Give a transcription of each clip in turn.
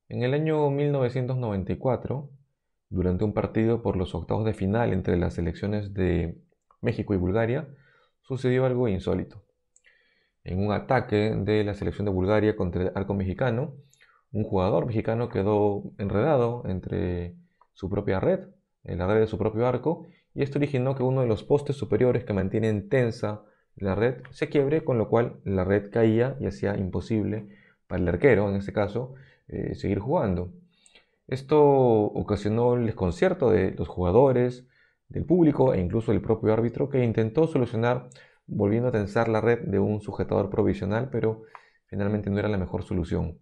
En el año 1994, durante un partido por los octavos de final entre las selecciones de México y Bulgaria, sucedió algo insólito. En un ataque de la selección de Bulgaria contra el arco mexicano, un jugador mexicano quedó enredado entre su propia red, en la red de su propio arco, y esto originó que uno de los postes superiores que mantienen tensa la red se quiebre, con lo cual la red caía y hacía imposible para el arquero, en este caso, seguir jugando. Esto ocasionó el desconcierto de los jugadores, del público e incluso del propio árbitro, que intentó solucionar volviendo a tensar la red de un sujetador provisional, pero finalmente no era la mejor solución.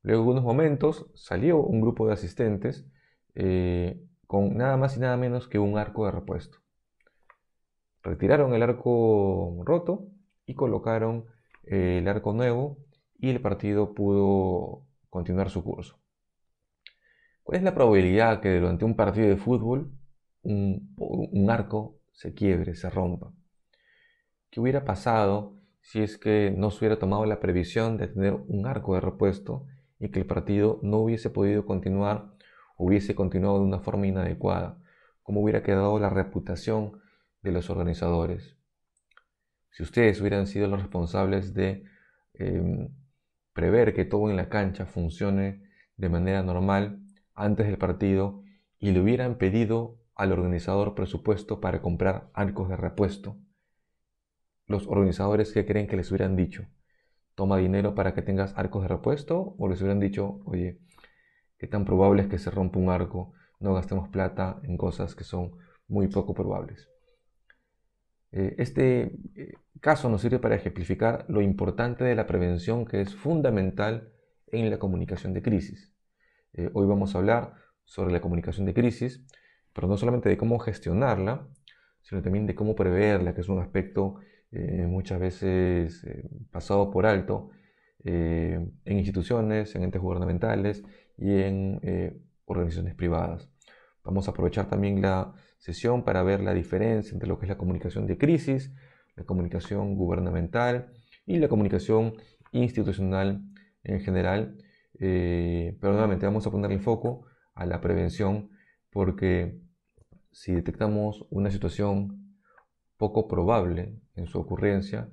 Luego de unos momentos salió un grupo de asistentes con nada más y nada menos que un arco de repuesto. Retiraron el arco roto y colocaron el arco nuevo, y el partido pudo continuar su curso. ¿Cuál es la probabilidad que durante un partido de fútbol un arco se quiebre, se rompa? ¿Qué hubiera pasado si es que no se hubiera tomado la previsión de tener un arco de repuesto y que el partido no hubiese podido continuar, hubiese continuado de una forma inadecuada? ¿Cómo hubiera quedado la reputación de los organizadores? Si ustedes hubieran sido los responsables de eh, prever que todo en la cancha funcione de manera normal antes del partido y le hubieran pedido al organizador presupuesto para comprar arcos de repuesto, los organizadores, ¿qué creen que les hubieran dicho? ¿Toma dinero para que tengas arcos de repuesto? ¿O les hubieran dicho, oye, qué tan probable es que se rompa un arco? No gastemos plata en cosas que son muy poco probables. Este caso nos sirve para ejemplificar lo importante de la prevención, que es fundamental en la comunicación de crisis. Hoy vamos a hablar sobre la comunicación de crisis, pero no solamente de cómo gestionarla, sino también de cómo preverla, que es un aspecto muchas veces pasado por alto en instituciones, en entes gubernamentales y en organizaciones privadas. Vamos a aprovechar también la sesión para ver la diferencia entre lo que es la comunicación de crisis, la comunicación gubernamental y la comunicación institucional en general. Pero nuevamente vamos a ponerle foco a la prevención, porque si detectamos una situación poco probable en su ocurrencia,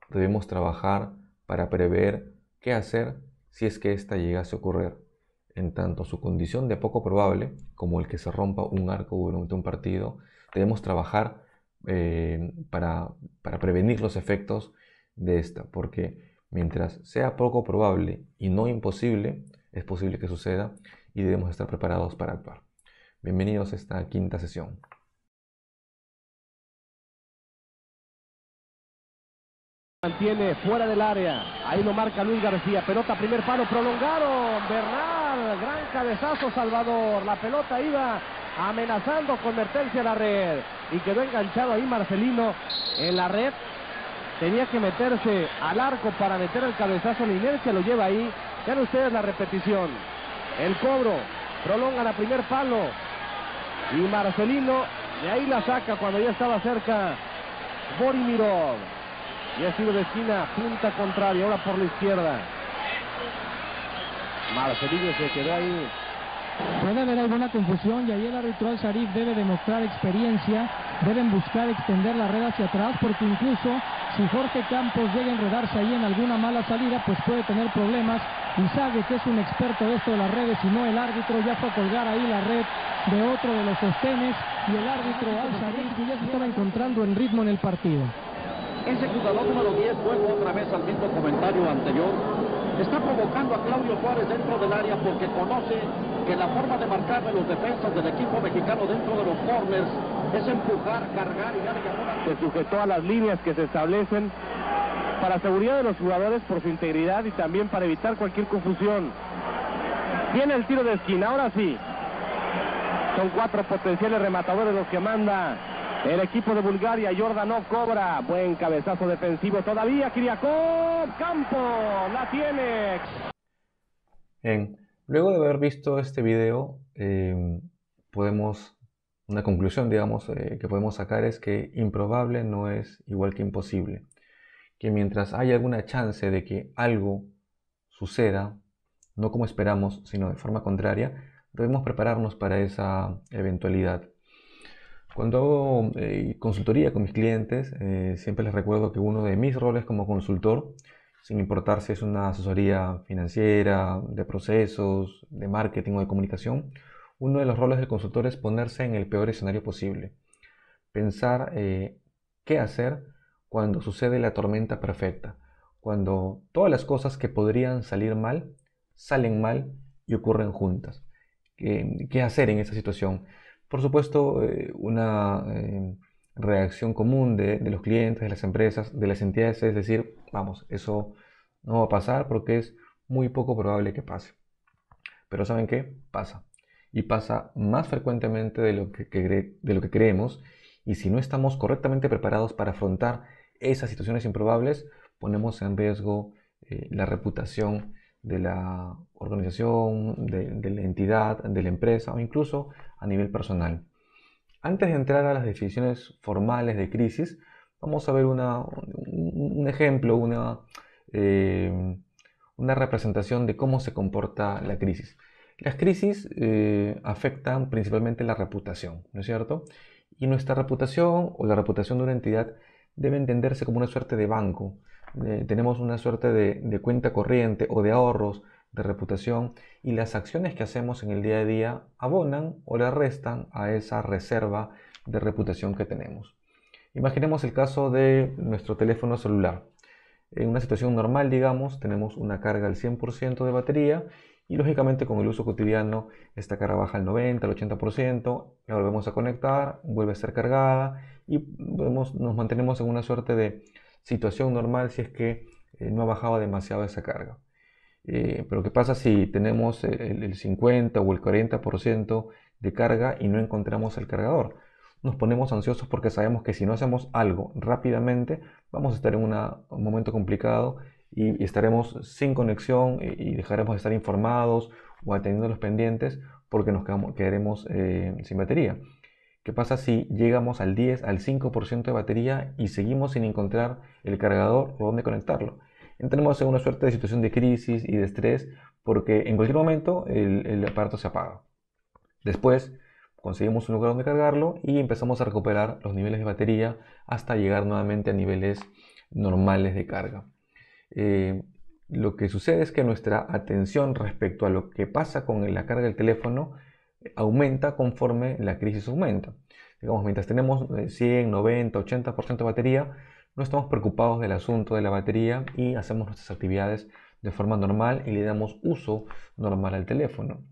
debemos trabajar para prever qué hacer si es que ésta llegase a ocurrir. En tanto su condición de poco probable, como el que se rompa un arco durante un partido, debemos trabajar para prevenir los efectos de esta, porque mientras sea poco probable y no imposible, es posible que suceda y debemos estar preparados para actuar. Bienvenidos a esta quinta sesión. Mantiene fuera del área, ahí lo marca Luis García, pelota primer palo, prolongaron, Bernal, gran cabezazo Salvador, la pelota iba amenazando con meterse a la red y quedó enganchado ahí Marcelino en la red, tenía que meterse al arco para meter el cabezazo, la inercia lo lleva ahí, vean ustedes la repetición, el cobro, prolongan a primer palo y Marcelino de ahí la saca cuando ya estaba cerca Borimirov. Y ha sido de esquina, punta contraria, ahora por la izquierda. Marcelino se quedó ahí. Puede haber alguna confusión y ahí el árbitro Al-Sharif debe demostrar experiencia, deben buscar extender la red hacia atrás, porque incluso si Jorge Campos llega a enredarse ahí en alguna mala salida, pues puede tener problemas, y sabe que es un experto de esto de las redes, y no el árbitro ya fue a colgar ahí la red de otro de los sostenes, y el árbitro Al-Sharif ya se estaba encontrando en ritmo en el partido. Ese jugador número 10, vuelvo otra vez al mismo comentario anterior, está provocando a Claudio Suárez dentro del área porque conoce que la forma de marcar de los defensas del equipo mexicano dentro de los corners es empujar, cargar y darle alguna... Se sujetó a las líneas que se establecen para seguridad de los jugadores, por su integridad y también para evitar cualquier confusión. Viene el tiro de esquina, ahora sí. Son 4 potenciales rematadores los que manda el equipo de Bulgaria. Jordanov cobra, buen cabezazo defensivo todavía, Kiriakov, Campo, la tiene. Bien, luego de haber visto este video, una conclusión, digamos, que podemos sacar es que improbable no es igual que imposible. Que mientras haya alguna chance de que algo suceda, no como esperamos, sino de forma contraria, debemos prepararnos para esa eventualidad. Cuando hago consultoría con mis clientes, siempre les recuerdo que uno de mis roles como consultor, sin importar si es una asesoría financiera, de procesos, de marketing o de comunicación, uno de los roles del consultor es ponerse en el peor escenario posible. Pensar qué hacer cuando sucede la tormenta perfecta, cuando todas las cosas que podrían salir mal, salen mal y ocurren juntas. ¿Qué hacer en esa situación? Por supuesto, una reacción común de los clientes, de las empresas, de las entidades es decir, vamos, eso no va a pasar porque es muy poco probable que pase. Pero ¿saben qué? Pasa. Y pasa más frecuentemente de lo que creemos. Y si no estamos correctamente preparados para afrontar esas situaciones improbables, ponemos en riesgo la reputación de la organización, de la entidad, de la empresa o incluso a nivel personal. Antes de entrar a las definiciones formales de crisis, vamos a ver un ejemplo, una representación de cómo se comporta la crisis. Las crisis afectan principalmente la reputación, ¿no es cierto? Y nuestra reputación o la reputación de una entidad debe entenderse como una suerte de banco. Tenemos una suerte de cuenta corriente o de ahorros de reputación y las acciones que hacemos en el día a día abonan o le restan a esa reserva de reputación que tenemos. Imaginemos el caso de nuestro teléfono celular. En una situación normal, digamos, tenemos una carga al 100% de batería y lógicamente con el uso cotidiano esta carga baja al 90, al 80%, la volvemos a conectar, vuelve a ser cargada y nos mantenemos en una suerte de situación normal si es que no ha bajado demasiado esa carga. Pero ¿qué pasa si tenemos el 50 o el 40% de carga y no encontramos el cargador? Nos ponemos ansiosos porque sabemos que si no hacemos algo rápidamente vamos a estar en un momento complicado y estaremos sin conexión y dejaremos de estar informados o atendiendo los pendientes porque nos quedaremos sin batería. ¿Qué pasa si llegamos al 10, al 5% de batería y seguimos sin encontrar el cargador o dónde conectarlo? Entramos en una suerte de situación de crisis y de estrés porque en cualquier momento el aparato se apaga. Después conseguimos un lugar donde cargarlo y empezamos a recuperar los niveles de batería hasta llegar nuevamente a niveles normales de carga. Lo que sucede es que nuestra atención respecto a lo que pasa con la carga del teléfono aumenta conforme la crisis aumenta. Digamos, mientras tenemos 100, 90, 80% de batería, no estamos preocupados del asunto de la batería y hacemos nuestras actividades de forma normal y le damos uso normal al teléfono.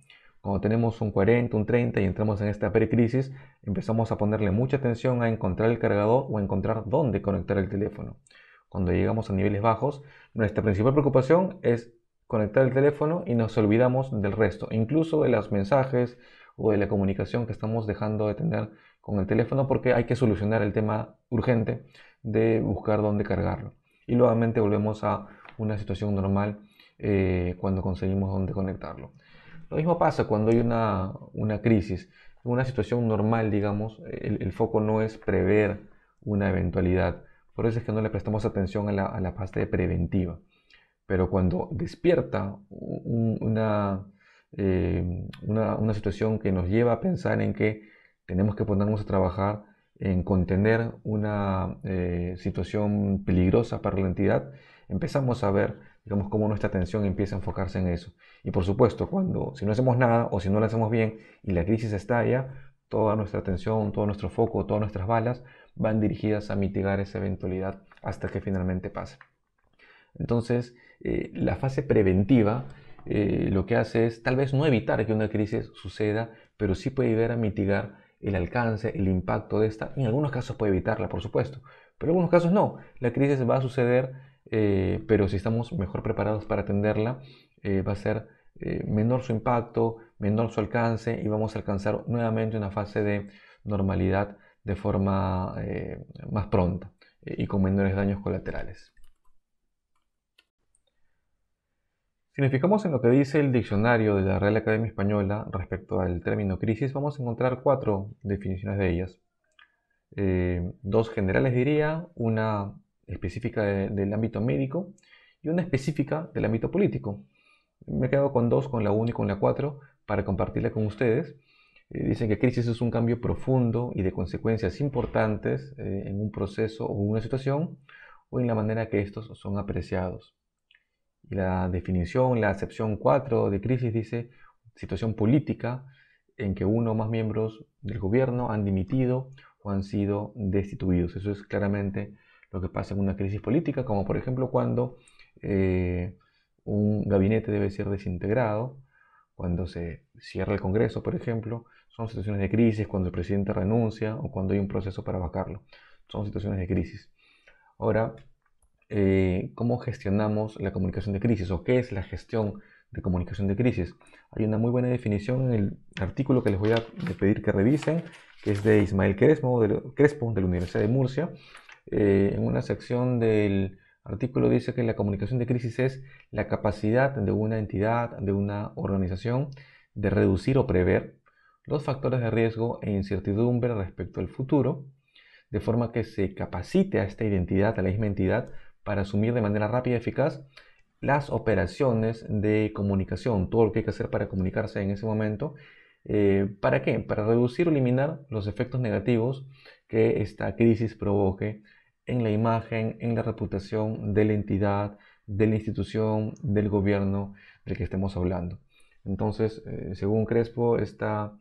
Cuando tenemos un 40, un 30 y entramos en esta precrisis, empezamos a ponerle mucha atención a encontrar el cargador o a encontrar dónde conectar el teléfono. Cuando llegamos a niveles bajos, nuestra principal preocupación es conectar el teléfono y nos olvidamos del resto, incluso de los mensajes o de la comunicación que estamos dejando de tener con el teléfono porque hay que solucionar el tema urgente de buscar dónde cargarlo. Y nuevamente volvemos a una situación normal cuando conseguimos dónde conectarlo. Lo mismo pasa cuando hay una crisis. En una situación normal, digamos, el foco no es prever una eventualidad. Por eso es que no le prestamos atención a la parte preventiva. Pero cuando despierta una situación que nos lleva a pensar en que tenemos que ponernos a trabajar en contener una situación peligrosa para la entidad, empezamos a ver, digamos, cómo nuestra atención empieza a enfocarse en eso. Y por supuesto, si no hacemos nada o si no lo hacemos bien y la crisis estalla, toda nuestra atención, todo nuestro foco, todas nuestras balas van dirigidas a mitigar esa eventualidad hasta que finalmente pase. Entonces, la fase preventiva lo que hace es tal vez no evitar que una crisis suceda, pero sí puede ayudar a mitigar el alcance, el impacto de esta. En algunos casos puede evitarla, por supuesto, pero en algunos casos no. La crisis va a suceder, pero si estamos mejor preparados para atenderla, va a ser menor su impacto, menor su alcance y vamos a alcanzar nuevamente una fase de normalidad de forma más pronta y con menores daños colaterales. Si nos fijamos en lo que dice el diccionario de la Real Academia Española respecto al término crisis, vamos a encontrar 4 definiciones de ellas. 2 generales diría, una específica del ámbito médico y una específica del ámbito político. Me quedo con dos, con la 1 y con la 4, para compartirla con ustedes. Dicen que crisis es un cambio profundo y de consecuencias importantes en un proceso o una situación o en la manera que estos son apreciados. Y la definición, la acepción 4 de crisis dice situación política en que uno o más miembros del gobierno han dimitido o han sido destituidos. Eso es claramente lo que pasa en una crisis política, como por ejemplo cuando un gabinete debe ser desintegrado, cuando se cierra el Congreso, por ejemplo. Son situaciones de crisis, cuando el presidente renuncia o cuando hay un proceso para vacarlo. Son situaciones de crisis. Ahora, ¿cómo gestionamos la comunicación de crisis o qué es la gestión de comunicación de crisis? Hay una muy buena definición en el artículo que les voy a pedir que revisen, que es de Ismael Crespo de la Universidad de Murcia. En una sección del artículo dice que la comunicación de crisis es la capacidad de una entidad, de una organización, de reducir o prever los factores de riesgo e incertidumbre respecto al futuro, de forma que se capacite a esta identidad, a la misma entidad, para asumir de manera rápida y eficaz las operaciones de comunicación, todo lo que hay que hacer para comunicarse en ese momento. ¿Para qué? Para reducir o eliminar los efectos negativos que esta crisis provoque en la imagen, en la reputación de la entidad, de la institución, del gobierno del que estemos hablando. Entonces, según Crespo, esta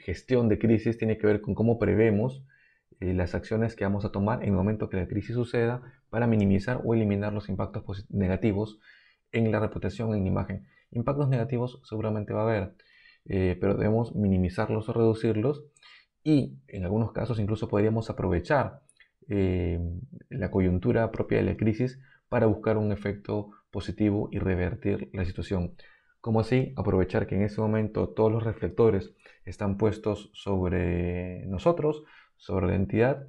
gestión de crisis tiene que ver con cómo prevemos las acciones que vamos a tomar en el momento que la crisis suceda para minimizar o eliminar los impactos negativos en la reputación, en la imagen. Impactos negativos seguramente va a haber, pero debemos minimizarlos o reducirlos, y en algunos casos incluso podríamos aprovechar la coyuntura propia de la crisis para buscar un efecto positivo y revertir la situación. Como así, aprovechar que en ese momento todos los reflectores están puestos sobre nosotros, sobre la entidad,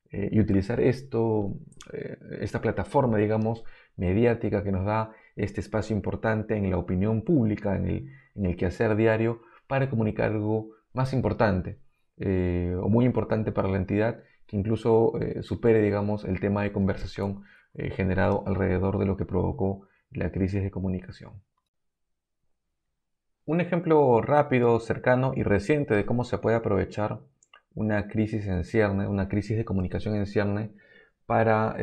y utilizar esta plataforma, digamos, mediática que nos da este espacio importante en la opinión pública, en el quehacer diario, para comunicar algo más importante o muy importante para la entidad, que incluso supere, digamos, el tema de conversación generado alrededor de lo que provocó la crisis de comunicación. Un ejemplo rápido, cercano y reciente de cómo se puede aprovechar una crisis en cierne, una crisis de comunicación en cierne, para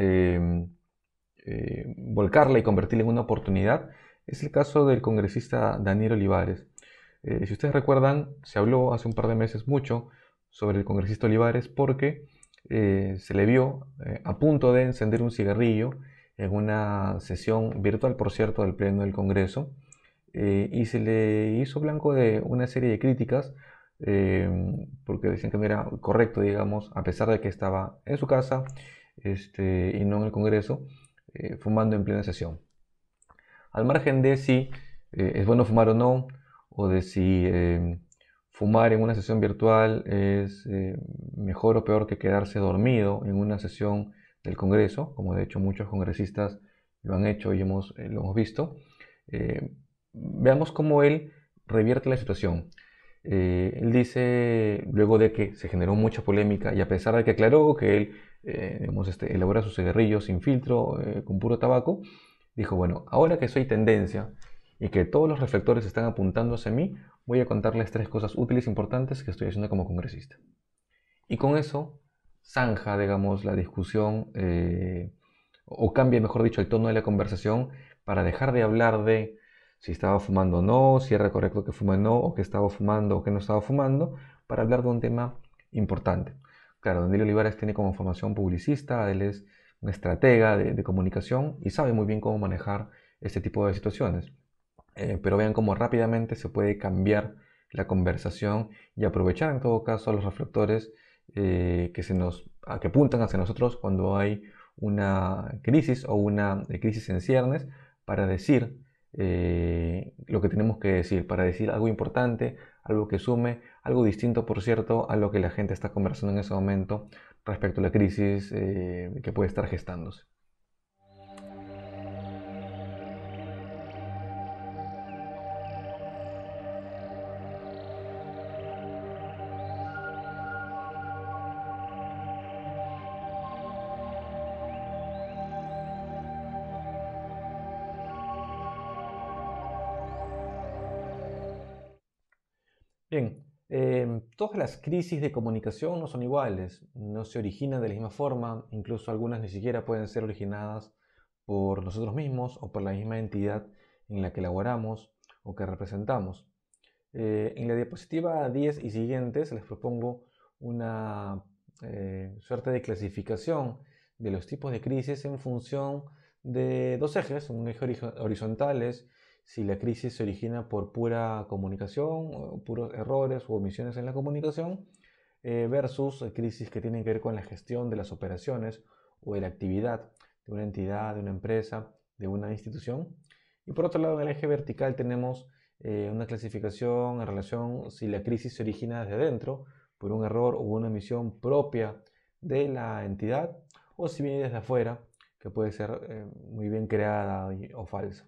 volcarla y convertirla en una oportunidad, es el caso del congresista Daniel Olivares. Si ustedes recuerdan, se habló hace un par de meses mucho sobre el congresista Olivares porque se le vio a punto de encender un cigarrillo en una sesión virtual, por cierto, del Pleno del Congreso, y se le hizo blanco de una serie de críticas porque decían que no era correcto, digamos, a pesar de que estaba en su casa y no en el Congreso, fumando en plena sesión. Al margen de si es bueno fumar o no, o de si fumar en una sesión virtual es mejor o peor que quedarse dormido en una sesión del Congreso, como de hecho muchos congresistas lo han hecho y lo hemos visto, veamos cómo él revierte la situación. Él dice, luego de que se generó mucha polémica y a pesar de que aclaró que él elabora sus cigarrillos sin filtro, con puro tabaco, dijo, bueno, ahora que soy tendencia y que todos los reflectores están apuntando hacia mí, voy a contarles 3 cosas útiles e importantes que estoy haciendo como congresista. Y con eso zanja, digamos, la discusión, o cambia, mejor dicho, el tono de la conversación para dejar de hablar de si estaba fumando o no, si era correcto que fume o no, o que estaba fumando o que no estaba fumando, para hablar de un tema importante. Claro, Daniel Olivares tiene como formación publicista, él es un estratega de comunicación y sabe muy bien cómo manejar este tipo de situaciones. Pero vean cómo rápidamente se puede cambiar la conversación y aprovechar en todo caso a los reflectores que apuntan hacia nosotros cuando hay una crisis o una crisis en ciernes, para decir lo que tenemos que decir, para decir algo importante, algo que sume, algo distinto, por cierto, a lo que la gente está conversando en ese momento respecto a la crisis que puede estar gestándose. Bien, todas las crisis de comunicación no son iguales, no se originan de la misma forma, incluso algunas ni siquiera pueden ser originadas por nosotros mismos o por la misma entidad en la que laboramos o que representamos. En la diapositiva 10 y siguientes les propongo una suerte de clasificación de los tipos de crisis en función de dos ejes. Un eje horizontal es si la crisis se origina por pura comunicación, o puros errores u omisiones en la comunicación, versus crisis que tienen que ver con la gestión de las operaciones o de la actividad de una entidad, de una empresa, de una institución. Y por otro lado, en el eje vertical tenemos una clasificación en relación si la crisis se origina desde dentro por un error o una omisión propia de la entidad, o si viene desde afuera, que puede ser muy bien creada o falsa.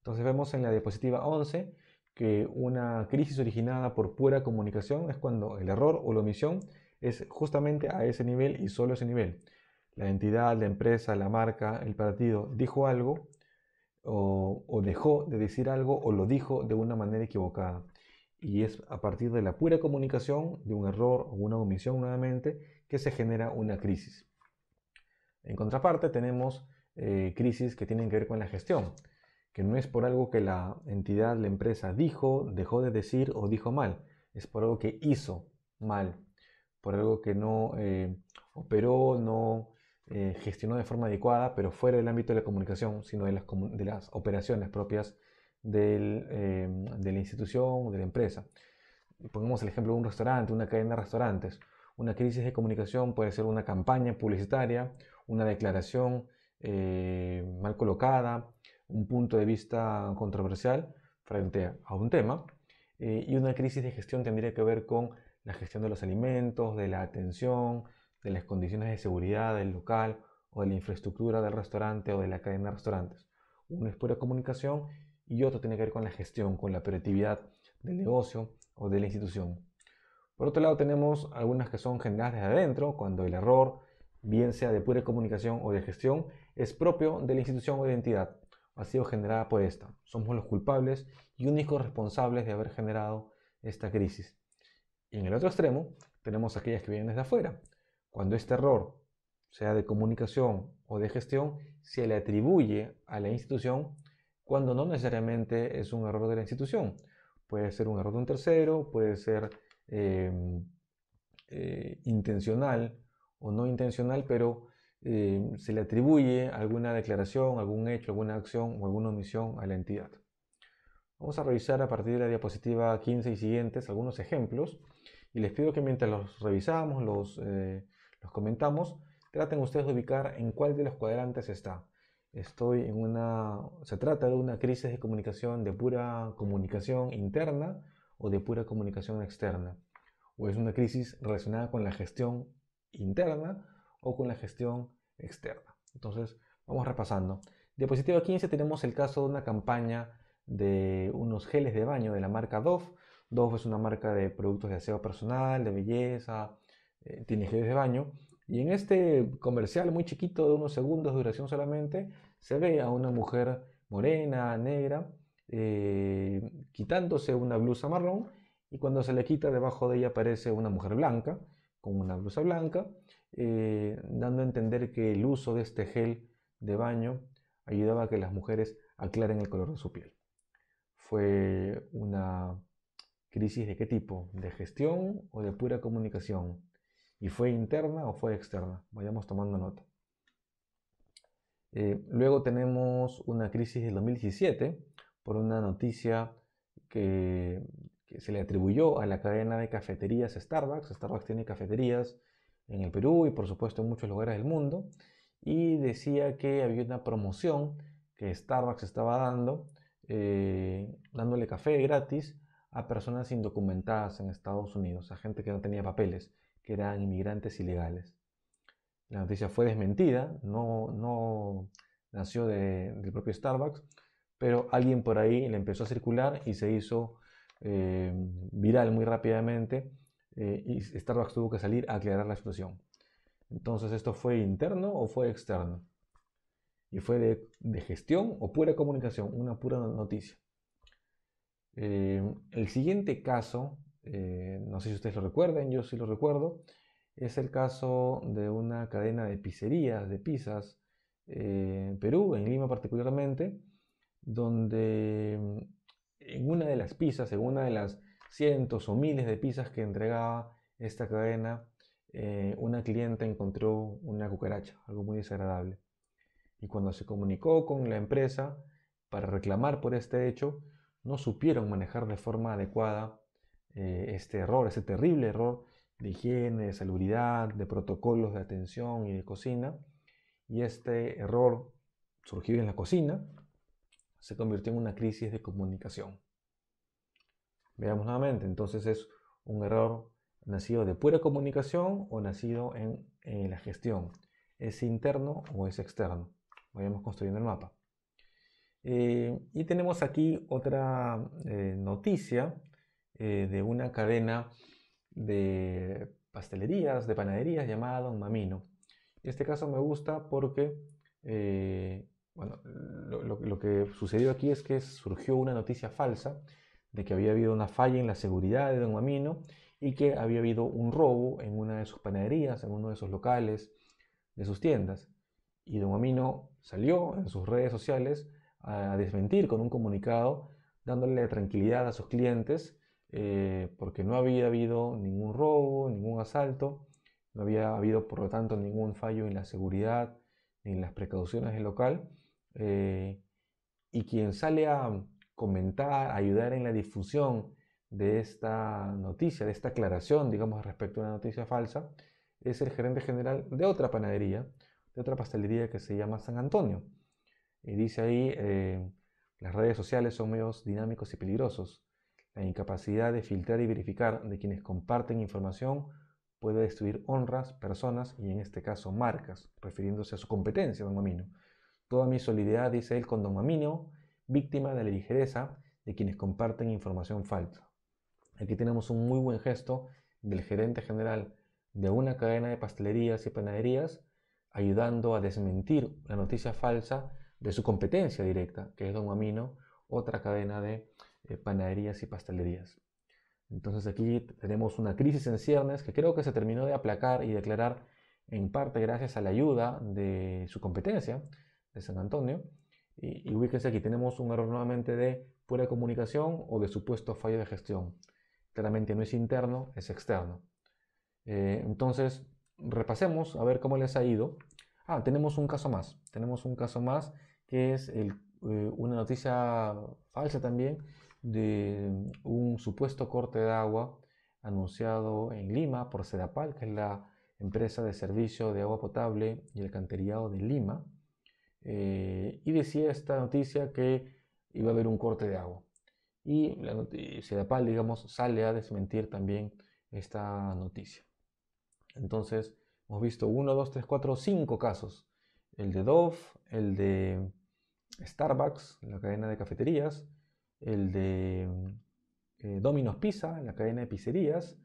Entonces vemos en la diapositiva 11 que una crisis originada por pura comunicación es cuando el error o la omisión es justamente a ese nivel y solo ese nivel. La entidad, la empresa, la marca, el partido dijo algo o dejó de decir algo o lo dijo de una manera equivocada. Y es a partir de la pura comunicación, de un error o una omisión nuevamente, que se genera una crisis. En contraparte tenemos crisis que tienen que ver con la gestión, que no es por algo que la entidad, la empresa dijo, dejó de decir o dijo mal, es por algo que hizo mal, por algo que no operó, no gestionó de forma adecuada, pero fuera del ámbito de la comunicación, sino de las operaciones propias de la institución o de la empresa. Pongamos el ejemplo de un restaurante, una cadena de restaurantes. Una crisis de comunicación puede ser una campaña publicitaria, una declaración mal colocada, un punto de vista controversial frente a un tema. Y una crisis de gestión tendría que ver con la gestión de los alimentos, de la atención, de las condiciones de seguridad del local o de la infraestructura del restaurante o de la cadena de restaurantes. Uno es pura comunicación y otro tiene que ver con la gestión, con la operatividad del negocio o de la institución. Por otro lado tenemos algunas que son generadas desde adentro, cuando el error, bien sea de pura comunicación o de gestión, es propio de la institución o de la entidad, ha sido generada por esta. Somos los culpables y únicos responsables de haber generado esta crisis. Y en el otro extremo tenemos aquellas que vienen desde afuera, cuando este error, sea de comunicación o de gestión, se le atribuye a la institución cuando no necesariamente es un error de la institución. Puede ser un error de un tercero, puede ser intencional o no intencional, pero se le atribuye alguna declaración, algún hecho, alguna acción o alguna omisión a la entidad. Vamos a revisar a partir de la diapositiva 15 y siguientes algunos ejemplos y les pido que mientras los revisamos, los comentamos, traten ustedes de ubicar en cuál de los cuadrantes está. Se trata de una crisis de comunicación, de pura comunicación interna o de pura comunicación externa, o es una crisis relacionada con la gestión interna o con la gestión externa. Entonces vamos repasando. Diapositiva 15 tenemos el caso de una campaña de unos geles de baño de la marca Dove. Dove es una marca de productos de aseo personal, de belleza, tiene geles de baño. Y en este comercial muy chiquito de unos segundos de duración solamente, se ve a una mujer morena, negra, quitándose una blusa marrón, y cuando se le quita, debajo de ella aparece una mujer blanca, con una blusa blanca, dando a entender que el uso de este gel de baño ayudaba a que las mujeres aclaren el color de su piel. Fue una crisis ¿de qué tipo? ¿De gestión o de pura comunicación? ¿Y fue interna o fue externa? Vayamos tomando nota. Luego tenemos una crisis del 2017 por una noticia que se le atribuyó a la cadena de cafeterías Starbucks. Starbucks tiene cafeterías en el Perú y por supuesto en muchos lugares del mundo. Y decía que había una promoción que Starbucks estaba dándole café gratis a personas indocumentadas en Estados Unidos, a gente que no tenía papeles, que eran inmigrantes ilegales. La noticia fue desmentida, no nació del propio Starbucks, pero alguien por ahí le empezó a circular y se hizo viral muy rápidamente, y Starbucks tuvo que salir a aclarar la situación. Entonces, ¿esto fue interno o fue externo? ¿Y fue de gestión o pura comunicación? Una pura noticia. El siguiente caso no sé si ustedes lo recuerden, yo sí lo recuerdo. Es el caso de una cadena de pizzerías, de pizzas, en Perú, en Lima particularmente, donde en una de las pizzas, en una de las cientos o miles de pizzas que entregaba esta cadena, una clienta encontró una cucaracha, algo muy desagradable. Y cuando se comunicó con la empresa para reclamar por este hecho, no supieron manejar de forma adecuada este error, ese terrible error de higiene, de salubridad, de protocolos de atención y de cocina. Y este error surgido en la cocina se convirtió en una crisis de comunicación. Veamos nuevamente, entonces es un error nacido de pura comunicación o nacido en la gestión. ¿Es interno o es externo? Vayamos construyendo el mapa. Y tenemos aquí otra noticia de una cadena de pastelerías, de panaderías llamada Don Mamino. En este caso me gusta porque bueno, lo que sucedió aquí es que surgió una noticia falsa de que había habido una falla en la seguridad de Don Mamino y que había habido un robo en una de sus panaderías, en uno de sus locales, de sus tiendas. Y Don Mamino salió en sus redes sociales a desmentir con un comunicado, dándole tranquilidad a sus clientes, porque no había habido ningún robo, ningún asalto, no había habido por lo tanto ningún fallo en la seguridad ni en las precauciones del local. Y quien sale a comentar, a ayudar en la difusión de esta noticia, de esta aclaración, digamos, respecto a una noticia falsa, es el gerente general de otra panadería, de otra pastelería que se llama San Antonio. Y dice ahí, las redes sociales son medios dinámicos y peligrosos. La incapacidad de filtrar y verificar de quienes comparten información puede destruir honras, personas y en este caso marcas, refiriéndose a su competencia, Don Mamino. Toda mi solidaridad, dice él, con Don Mamino, víctima de la ligereza de quienes comparten información falsa. Aquí tenemos un muy buen gesto del gerente general de una cadena de pastelerías y panaderías ayudando a desmentir la noticia falsa de su competencia directa, que es Don Mamino, otra cadena de panaderías y pastelerías. Entonces aquí tenemos una crisis en ciernes que creo que se terminó de aplacar y declarar en parte gracias a la ayuda de su competencia, de San Antonio. Y ubíquense aquí, tenemos un error nuevamente de pura comunicación o de supuesto fallo de gestión. Claramente no es interno, es externo. Entonces, repasemos a ver cómo les ha ido. Tenemos un caso más. Tenemos un caso más que es una noticia falsa también de un supuesto corte de agua anunciado en Lima por Sedapal, que es la empresa de servicio de agua potable y alcantarillado de Lima. Y decía esta noticia que iba a haber un corte de agua. Y Sedapal, digamos, sale a desmentir también esta noticia. Entonces, hemos visto 1, 2, 3, 4, 5 casos. El de Dove, el de Starbucks, la cadena de cafeterías, el de Domino's Pizza, la cadena de pizzerías,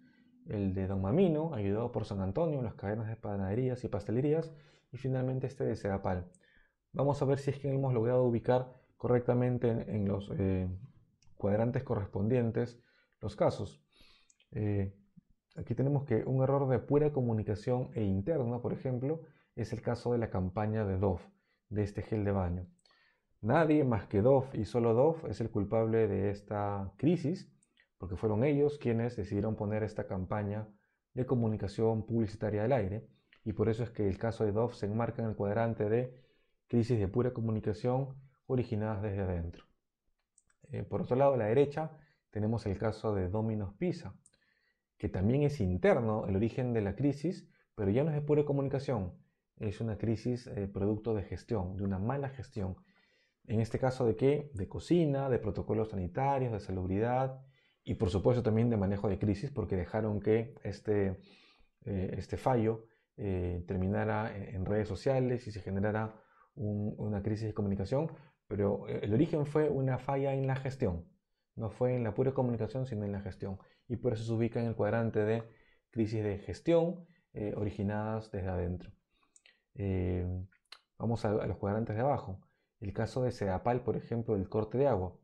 el de Don Mamino, ayudado por San Antonio, las cadenas de panaderías y pastelerías, y finalmente este de Sedapal. Vamos a ver si es que hemos logrado ubicar correctamente en los cuadrantes correspondientes los casos. Aquí tenemos que un error de pura comunicación e interna, por ejemplo, es el caso de la campaña de Dove, de este gel de baño. Nadie más que Dove y solo Dove es el culpable de esta crisis, porque fueron ellos quienes decidieron poner esta campaña de comunicación publicitaria al aire, y por eso es que el caso de Dove se enmarca en el cuadrante de crisis de pura comunicación originadas desde adentro. Por otro lado, a la derecha, tenemos el caso de Domino's Pizza, que también es interno el origen de la crisis, pero ya no es de pura comunicación, es una crisis producto de gestión, de una mala gestión. En este caso, ¿de qué? De cocina, de protocolos sanitarios, de salubridad y por supuesto también de manejo de crisis, porque dejaron que este fallo terminara en redes sociales y se generara una crisis de comunicación, pero el origen fue una falla en la gestión. No fue en la pura comunicación, sino en la gestión. Y por eso se ubica en el cuadrante de crisis de gestión originadas desde adentro. Vamos a los cuadrantes de abajo. El caso de Sedapal, por ejemplo, del corte de agua.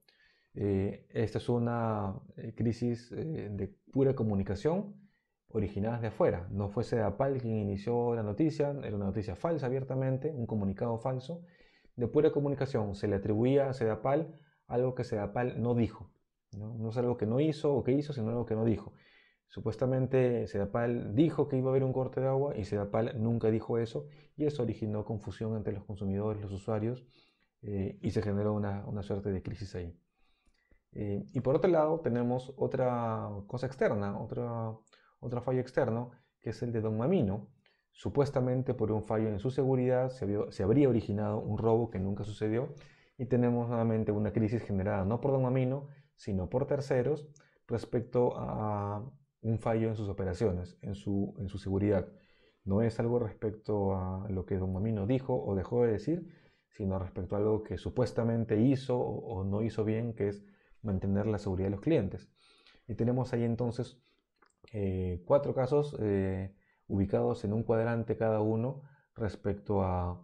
Esta es una crisis de pura comunicación originadas de afuera. No fue Sedapal quien inició la noticia, era una noticia falsa abiertamente, un comunicado falso. De pura comunicación se le atribuía a Sedapal algo que Sedapal no dijo. No es algo que no hizo o que hizo, sino algo que no dijo. Supuestamente Sedapal dijo que iba a haber un corte de agua y Sedapal nunca dijo eso, y eso originó confusión entre los consumidores, los usuarios, y se generó una suerte de crisis ahí. Y por otro lado tenemos otra cosa externa, otro fallo externo, que es el de Don Mamino. Supuestamente por un fallo en su seguridad se habría originado un robo que nunca sucedió, y tenemos nuevamente una crisis generada no por Don Mamino, sino por terceros respecto a un fallo en sus operaciones, en su seguridad. No es algo respecto a lo que Don Mamino dijo o dejó de decir, sino respecto a algo que supuestamente hizo o no hizo bien, que es mantener la seguridad de los clientes. Y tenemos ahí entonces 4 casos ubicados en un cuadrante cada uno respecto a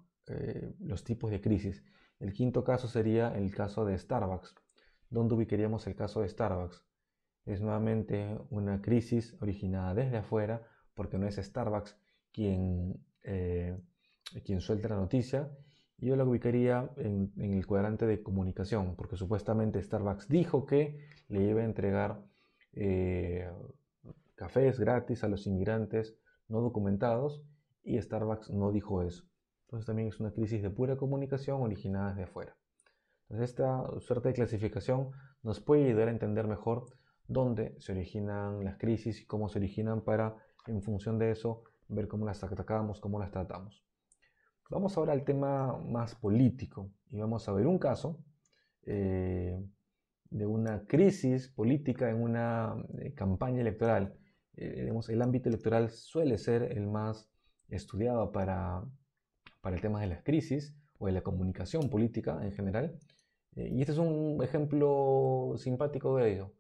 los tipos de crisis. El quinto caso sería el caso de Starbucks. ¿Dónde ubicaríamos el caso de Starbucks? Es nuevamente una crisis originada desde afuera, porque no es Starbucks quien suelta la noticia. Y yo la ubicaría en el cuadrante de comunicación, porque supuestamente Starbucks dijo que le iba a entregar cafés gratis a los inmigrantes no documentados, y Starbucks no dijo eso. Entonces también es una crisis de pura comunicación originada desde afuera. Entonces esta suerte de clasificación nos puede ayudar a entender mejor dónde se originan las crisis y cómo se originan, para, en función de eso, ver cómo las atacamos, cómo las tratamos. Vamos ahora al tema más político y vamos a ver un caso de una crisis política en una campaña electoral. El ámbito electoral suele ser el más estudiado para el tema de las crisis o de la comunicación política en general. Y este es un ejemplo simpático de ello.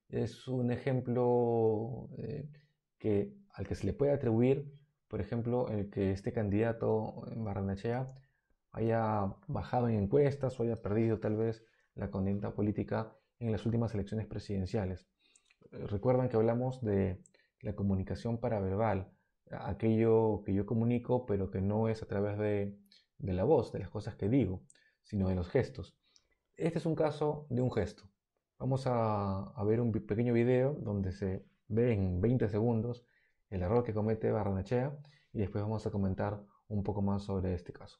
Es un ejemplo al que se le puede atribuir, por ejemplo, el que este candidato Barrenechea haya bajado en encuestas o haya perdido tal vez la contienda política en las últimas elecciones presidenciales. Recuerdan que hablamos de la comunicación paraverbal, aquello que yo comunico pero que no es a través de la voz, de las cosas que digo, sino de los gestos. Este es un caso de un gesto. Vamos a ver un pequeño video donde se ve en 20 segundos el error que comete Barrenechea, y después vamos a comentar un poco más sobre este caso.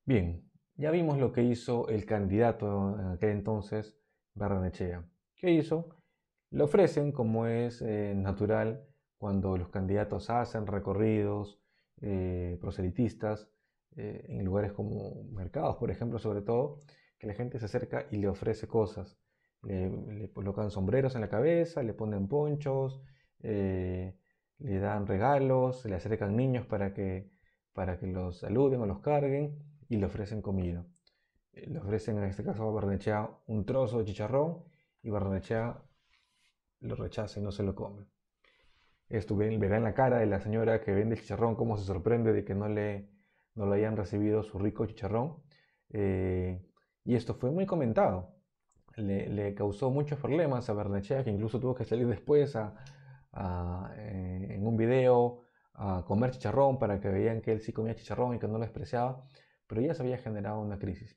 Bien, ya vimos lo que hizo el candidato en aquel entonces, Barrenechea. ¿Qué hizo? Le ofrecen, como es natural cuando los candidatos hacen recorridos proselitistas en lugares como mercados, por ejemplo, sobre todo, que la gente se acerca y le ofrece cosas. Le colocan sombreros en la cabeza, le ponen ponchos, le dan regalos, le acercan niños para que los saluden o los carguen, y le ofrecen comida. Le ofrecen, en este caso a Barrenechea, un trozo de chicharrón, y Barrenechea lo rechaza y no se lo come. Esto verá en la cara de la señora que vende el chicharrón cómo se sorprende de que no lo hayan recibido su rico chicharrón. Y esto fue muy comentado. Le causó muchos problemas a Barrenechea, que incluso tuvo que salir después en un video a comer chicharrón para que vean que él sí comía chicharrón y que no lo despreciaba, pero ya se había generado una crisis.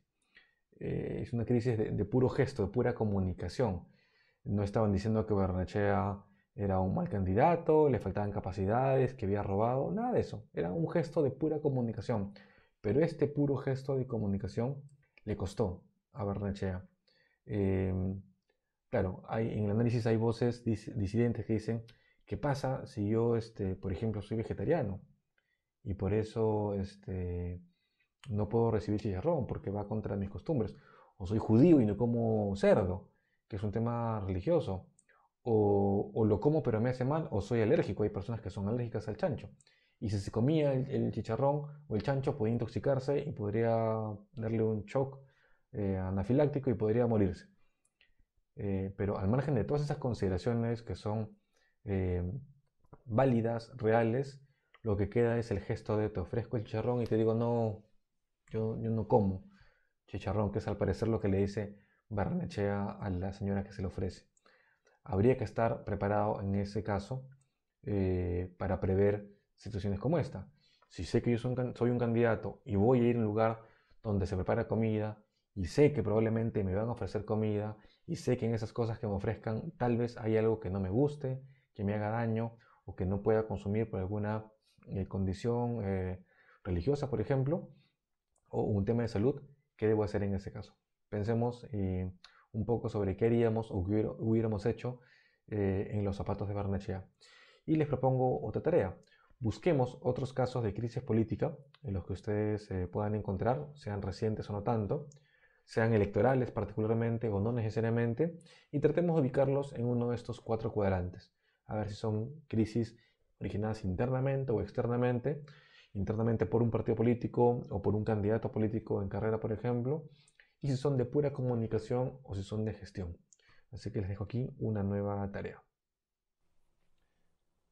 Es una crisis de puro gesto, de pura comunicación. No estaban diciendo que Barrenechea era un mal candidato, le faltaban capacidades, que había robado, nada de eso. Era un gesto de pura comunicación. Pero este puro gesto de comunicación le costó a Barrenechea. Claro, en el análisis hay voces disidentes que dicen: ¿qué pasa si yo, por ejemplo, soy vegetariano y por eso no puedo recibir chicharrón porque va contra mis costumbres? O soy judío y no como cerdo, que es un tema religioso. o lo como pero me hace mal, o soy alérgico. Hay personas que son alérgicas al chancho. Y si se comía el chicharrón o el chancho, podía intoxicarse y podría darle un shock anafiláctico y podría morirse. Pero al margen de todas esas consideraciones que son eh, válidas, reales, lo que queda es el gesto de te ofrezco el chicharrón y te digo no, yo no como chicharrón, que es al parecer lo que le dice Barnechea a la señora que se le ofrece. Habría que estar preparado en ese caso para prever situaciones como esta. Si sé que yo soy un candidato y voy a ir a un lugar donde se prepara comida y sé que probablemente me van a ofrecer comida y sé que en esas cosas que me ofrezcan tal vez hay algo que no me guste, que me haga daño o que no pueda consumir por alguna condición religiosa, por ejemplo, o un tema de salud, ¿qué debo hacer en ese caso? Pensemos un poco sobre qué haríamos o qué hubiéramos hecho en los zapatos de Barnechea. Y les propongo otra tarea. Busquemos otros casos de crisis política en los que ustedes puedan encontrar, sean recientes o no tanto, sean electorales particularmente o no necesariamente, y tratemos de ubicarlos en uno de estos 4 cuadrantes. A ver si son crisis originadas internamente o externamente, internamente por un partido político o por un candidato político en carrera, por ejemplo, y si son de pura comunicación o si son de gestión. Así que les dejo aquí una nueva tarea.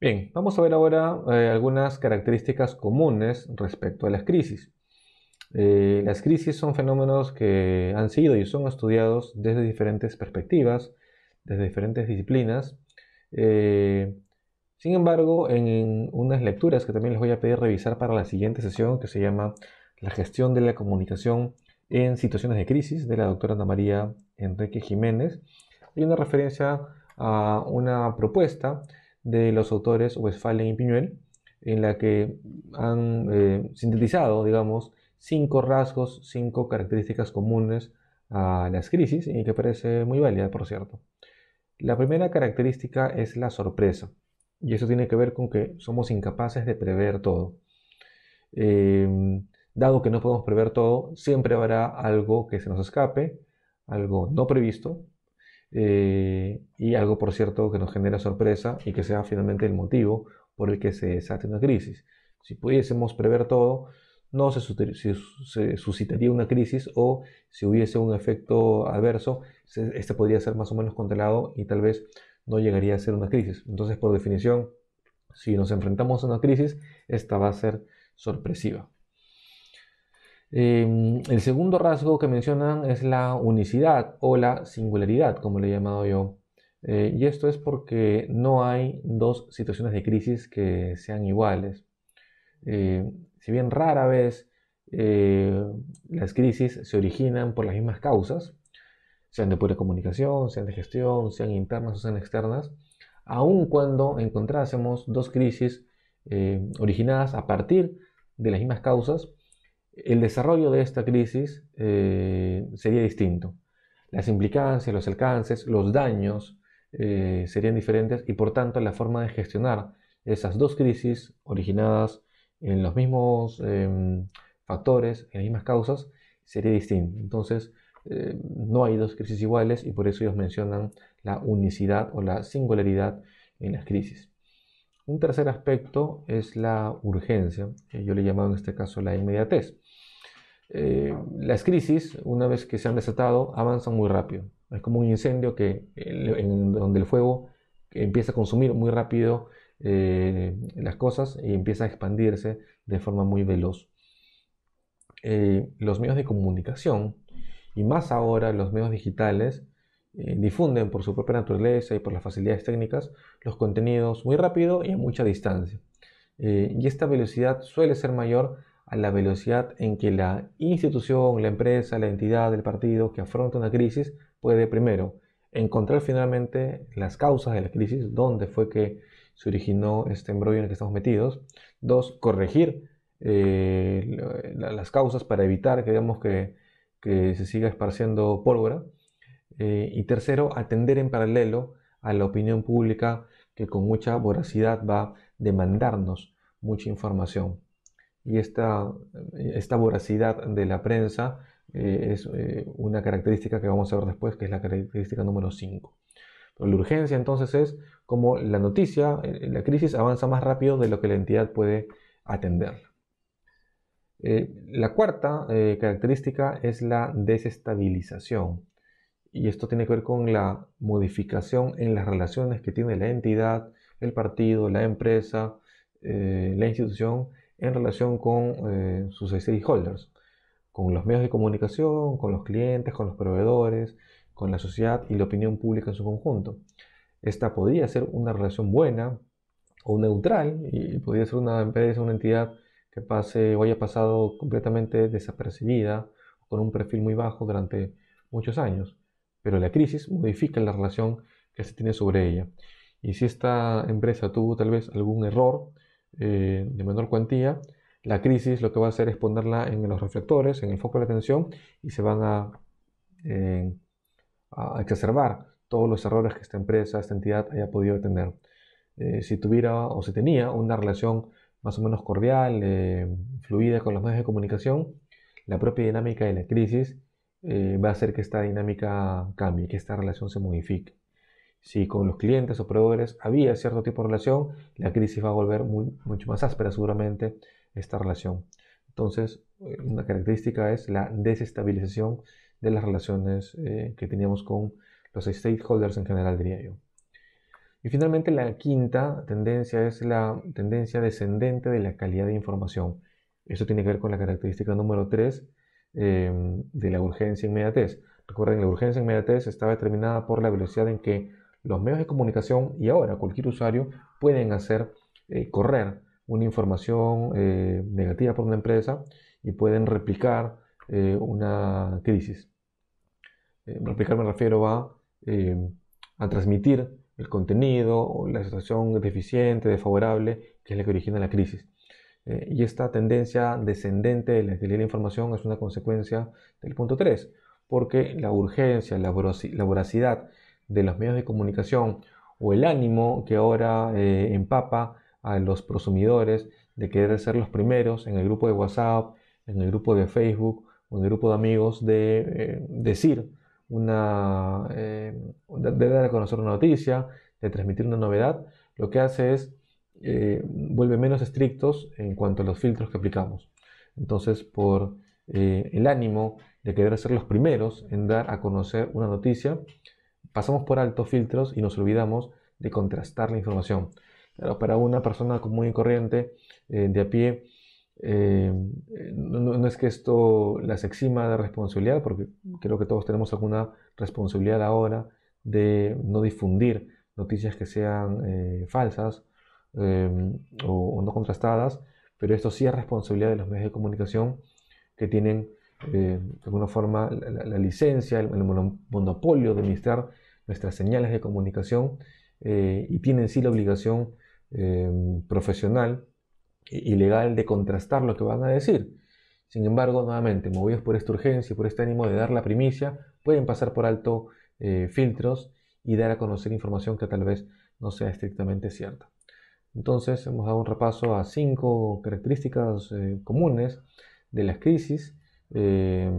Bien, vamos a ver ahora algunas características comunes respecto a las crisis. Las crisis son fenómenos que han sido y son estudiados desde diferentes perspectivas, desde diferentes disciplinas. Sin embargo, en unas lecturas que también les voy a pedir revisar para la siguiente sesión, que se llama La gestión de la comunicación en situaciones de crisis, de la doctora Ana María Enrique Jiménez, hay una referencia a una propuesta de los autores Westphalen y Piñuel, en la que han sintetizado, digamos, 5 rasgos, 5 características comunes a las crisis y que parece muy válida, por cierto. La primera característica es la sorpresa, y eso tiene que ver con que somos incapaces de prever todo. Dado que no podemos prever todo, siempre habrá algo que se nos escape, algo no previsto, y algo, por cierto, que nos genera sorpresa y que sea finalmente el motivo por el que se desate una crisis. Si pudiésemos prever todo, no se suscitaría una crisis, o si hubiese un efecto adverso, este podría ser más o menos controlado y tal vez no llegaría a ser una crisis. Entonces, por definición, si nos enfrentamos a una crisis, esta va a ser sorpresiva. El segundo rasgo que mencionan es la unicidad o la singularidad, como le he llamado yo. Y esto es porque no hay dos situaciones de crisis que sean iguales. Si bien rara vez las crisis se originan por las mismas causas, sean de pura comunicación, sean de gestión, sean internas o sean externas, aun cuando encontrásemos dos crisis originadas a partir de las mismas causas, el desarrollo de esta crisis sería distinto. Las implicancias, los alcances, los daños serían diferentes y por tanto la forma de gestionar esas dos crisis originadas en los mismos factores, en las mismas causas, sería distinta. Entonces, no hay dos crisis iguales y por eso ellos mencionan la unicidad o la singularidad en las crisis. Un tercer aspecto es la urgencia, que yo le he llamado en este caso la inmediatez. Las crisis, una vez que se han desatado, avanzan muy rápido. Es como un incendio donde el fuego empieza a consumir muy rápido las cosas y empieza a expandirse de forma muy veloz. Los medios de comunicación, y más ahora los medios digitales, difunden por su propia naturaleza y por las facilidades técnicas los contenidos muy rápido y a mucha distancia. Y esta velocidad suele ser mayor a la velocidad en que la institución, la empresa, la entidad, el partido que afronta una crisis puede, primero, encontrar finalmente las causas de la crisis, dónde fue que se originó este embrollo en el que estamos metidos. Dos, corregir las causas para evitar que se siga esparciendo pólvora. Y tercero, atender en paralelo a la opinión pública que con mucha voracidad va a demandarnos mucha información. Y esta voracidad de la prensa es una característica que vamos a ver después, que es la característica número 5. Pero la urgencia entonces es como la noticia, la crisis avanza más rápido de lo que la entidad puede atenderla. La cuarta característica es la desestabilización. Y esto tiene que ver con la modificación en las relaciones que tiene la entidad, el partido, la empresa, la institución en relación con sus stakeholders, con los medios de comunicación, con los clientes, con los proveedores, con la sociedad y la opinión pública en su conjunto. Esta podría ser una relación buena o neutral y podría ser una empresa, una entidad que pase o haya pasado completamente desapercibida, con un perfil muy bajo durante muchos años. Pero la crisis modifica la relación que se tiene sobre ella. Y si esta empresa tuvo tal vez algún error de menor cuantía, la crisis lo que va a hacer es ponerla en los reflectores, en el foco de atención, y se van a exacerbar todos los errores que esta empresa, esta entidad haya podido tener. Si tuviera o si tenía una relación más o menos cordial, fluida con los medios de comunicación, la propia dinámica de la crisis va a hacer que esta dinámica cambie, que esta relación se modifique. Si con los clientes o proveedores había cierto tipo de relación, la crisis va a volver mucho más áspera seguramente esta relación. Entonces, una característica es la desestabilización de las relaciones que teníamos con los stakeholders en general, diría yo. Y finalmente la quinta tendencia es la tendencia descendente de la calidad de información. Eso tiene que ver con la característica número 3 de la urgencia e inmediatez. Recuerden, la urgencia e inmediatez está determinada por la velocidad en que los medios de comunicación y ahora cualquier usuario pueden hacer correr una información negativa por una empresa y pueden replicar una crisis. Replicar me refiero a transmitir el contenido o la situación deficiente, desfavorable, que es la que origina la crisis. Y esta tendencia descendente de la calidad de la información es una consecuencia del punto 3, porque la urgencia, la voracidad de los medios de comunicación o el ánimo que ahora empapa a los prosumidores de querer ser los primeros en el grupo de WhatsApp, en el grupo de Facebook o en el grupo de amigos de decir de dar a conocer una noticia, de transmitir una novedad, lo que hace es vuelve menos estrictos en cuanto a los filtros que aplicamos. Entonces, por el ánimo de querer ser los primeros en dar a conocer una noticia, pasamos por alto filtros y nos olvidamos de contrastar la información. Claro, para una persona común y corriente, de a pie, no es que esto las exima de responsabilidad, porque creo que todos tenemos alguna responsabilidad ahora de no difundir noticias que sean falsas o no contrastadas, pero esto sí es responsabilidad de los medios de comunicación que tienen de alguna forma la licencia, el monopolio de administrar nuestras señales de comunicación y tienen sí la obligación profesional y legal de contrastar lo que van a decir. Sin embargo, nuevamente, movidos por esta urgencia y por este ánimo de dar la primicia, pueden pasar por alto filtros y dar a conocer información que tal vez no sea estrictamente cierta. Entonces, hemos dado un repaso a 5 características comunes de las crisis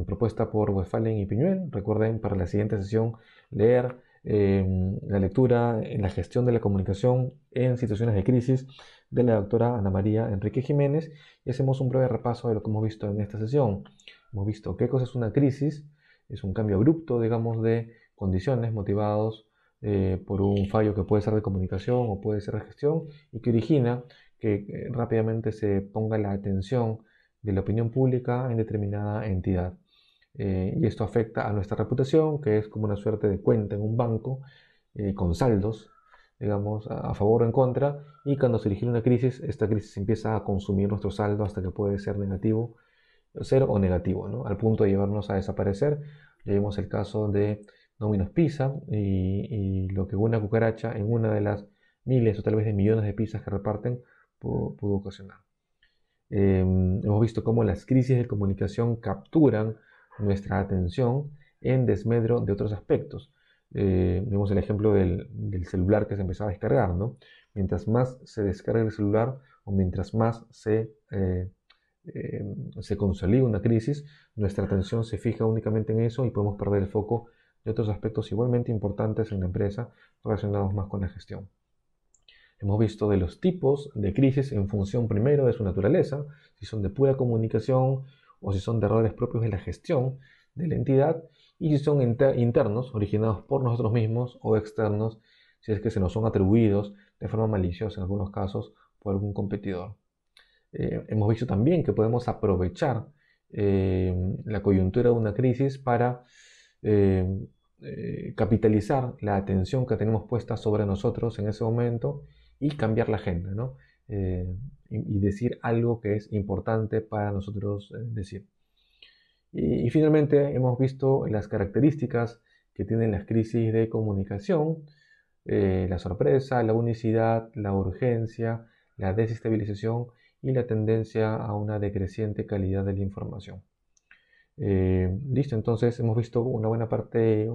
propuesta por Westphalen y Piñuel. Recuerden para la siguiente sesión leer la lectura en la gestión de la comunicación en situaciones de crisis de la doctora Ana María Enrique Jiménez y hacemos un breve repaso de lo que hemos visto en esta sesión. Hemos visto qué cosa es una crisis, es un cambio abrupto, digamos, de condiciones motivados por un fallo que puede ser de comunicación o puede ser de gestión y que origina que rápidamente se ponga la atención de la opinión pública en determinada entidad. Y esto afecta a nuestra reputación, que es como una suerte de cuenta en un banco con saldos, digamos, a favor o en contra, y cuando se origina una crisis, esta crisis empieza a consumir nuestro saldo hasta que puede ser negativo, cero o negativo, ¿no? Al punto de llevarnos a desaparecer. Ya vimos el caso de Domino's Pizza y lo que una cucaracha en una de las miles o tal vez de millones de pizzas que reparten pudo ocasionar. Hemos visto cómo las crisis de comunicación capturan nuestra atención en desmedro de otros aspectos. Vemos el ejemplo del celular que se empezaba a descargar, ¿no? Mientras más se descarga el celular o mientras más se consolida una crisis, nuestra atención se fija únicamente en eso y podemos perder el foco y otros aspectos igualmente importantes en la empresa relacionados más con la gestión. Hemos visto de los tipos de crisis en función primero de su naturaleza, si son de pura comunicación o si son de errores propios de la gestión de la entidad, y si son internos, originados por nosotros mismos, o externos, si es que se nos son atribuidos de forma maliciosa en algunos casos por algún competidor. Hemos visto también que podemos aprovechar la coyuntura de una crisis para capitalizar la atención que tenemos puesta sobre nosotros en ese momento y cambiar la agenda, ¿no? Y decir algo que es importante para nosotros decir. Y finalmente hemos visto las características que tienen las crisis de comunicación, la sorpresa, la unicidad, la urgencia, la desestabilización y la tendencia a una decreciente calidad de la información. Listo, entonces hemos visto una buena parte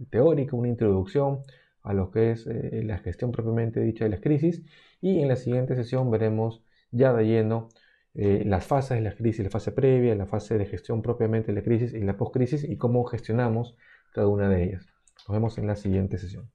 teórica, una introducción a lo que es la gestión propiamente dicha de las crisis, y en la siguiente sesión veremos ya de lleno las fases de la crisis, la fase previa, la fase de gestión propiamente de la crisis y la post-crisis, y cómo gestionamos cada una de ellas. Nos vemos en la siguiente sesión.